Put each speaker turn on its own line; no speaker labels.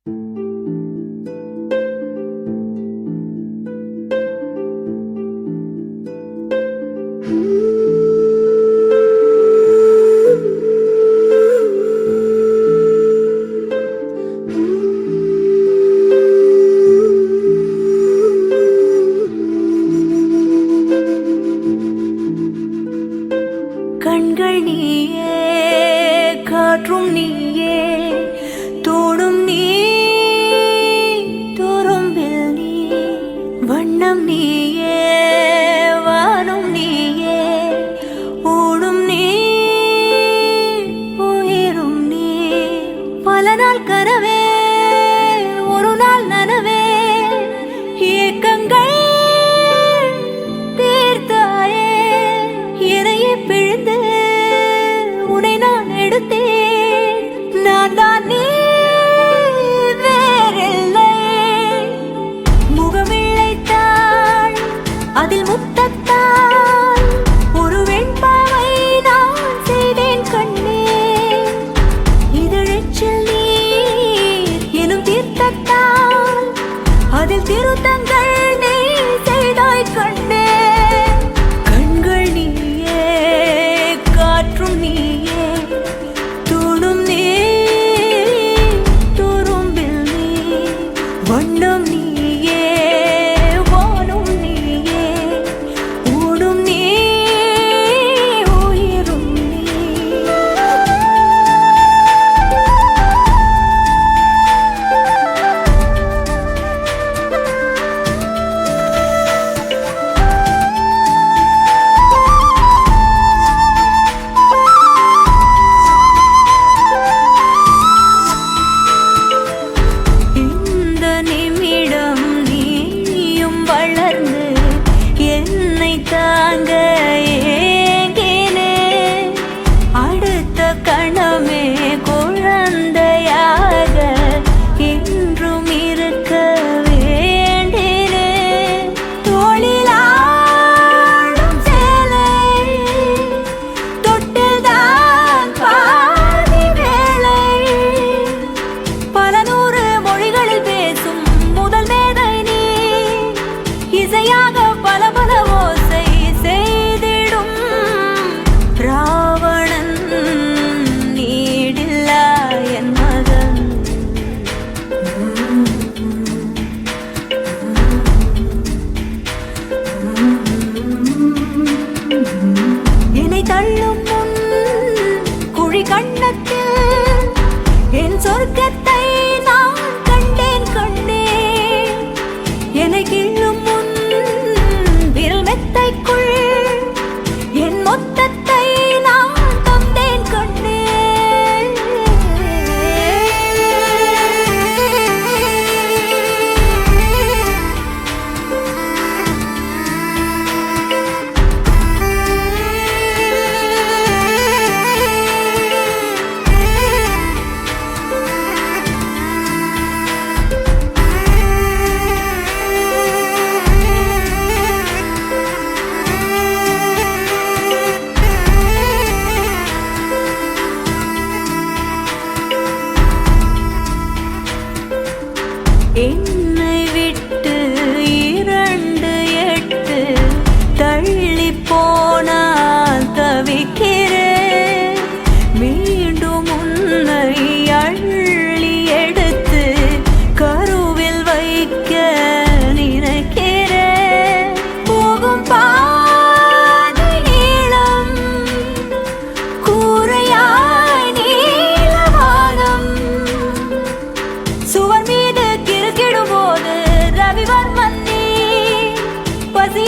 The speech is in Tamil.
கண்கள் நீயே, காற்றும் நீயே, தோடும் நீ, துரும்பில் நீ, வண்ணம் நீயே, வானும் நீயே, ஊடும் நீ, உயிரும் நீ. பல நாள் கனவே, ஒரு நாள் நனவே, ஏக்கங்கள் தீர்த்தாயே, இறையை பிழிந்து உன்னை நான் எடுத்தேன். நான் தான் நீ, வேறில்லை. முகமிழைத்தாள், அதில் முத்தத்தால் ஒரு வெண்பாவை நான் செய்தேன் கண்ணே. இதழெச்சில் நீர் எனும் தீர்த்தத்தால் அதில் திருத்தங்கள் நீ செய்தாய் கண்ணே. கண்கள் நீயே, காற்றும் நீயே, தோடும் நீ, துரும்பில் நீ, வண்ணம் நீயே, வானும் நீயே, ஊடும் நீ, உயிரும் நீ. இந்த நிமிடம் நீயும் வளர்ந்து என்னை தாங்க ஏங்கினே. அடுத்த கணமே குழந்தையாக என்றும் இருக்க வேண்டினே. தோளிலாடும் சேலை தொட்டில்தான் பாதி வேளை. பல நூறு மொழிகளில் பேசும் முதல் மேதை நீ. இசையாக பல பல ஓசை செய்திடும் ராவணன் நீடில்லா என் மகன். என்னை தள்ளும் முன் குழி கண்ணத்தில் என் சொர்க்கத்தை நான் கண்டேன் கண்டேன். என்னை கிள்ளும் முன் விரல் மெத்தைக்குள் என் மொத்தத்தை நான் தந்தேன் கண்டேன். என்னை விட்டு 2 8 தள்ளி போனால் தவிக்கிறேன். மீண்டும் உன்னை அள்ளி எடுத்து கருவில் வைக்க நினைக்கிறேன். போகும் பாதை நீளம், கூரையாய் நீலவானம். சுவர் மீது கிறுக்கிடும் போது ரவிவர்மன் நீ. பசி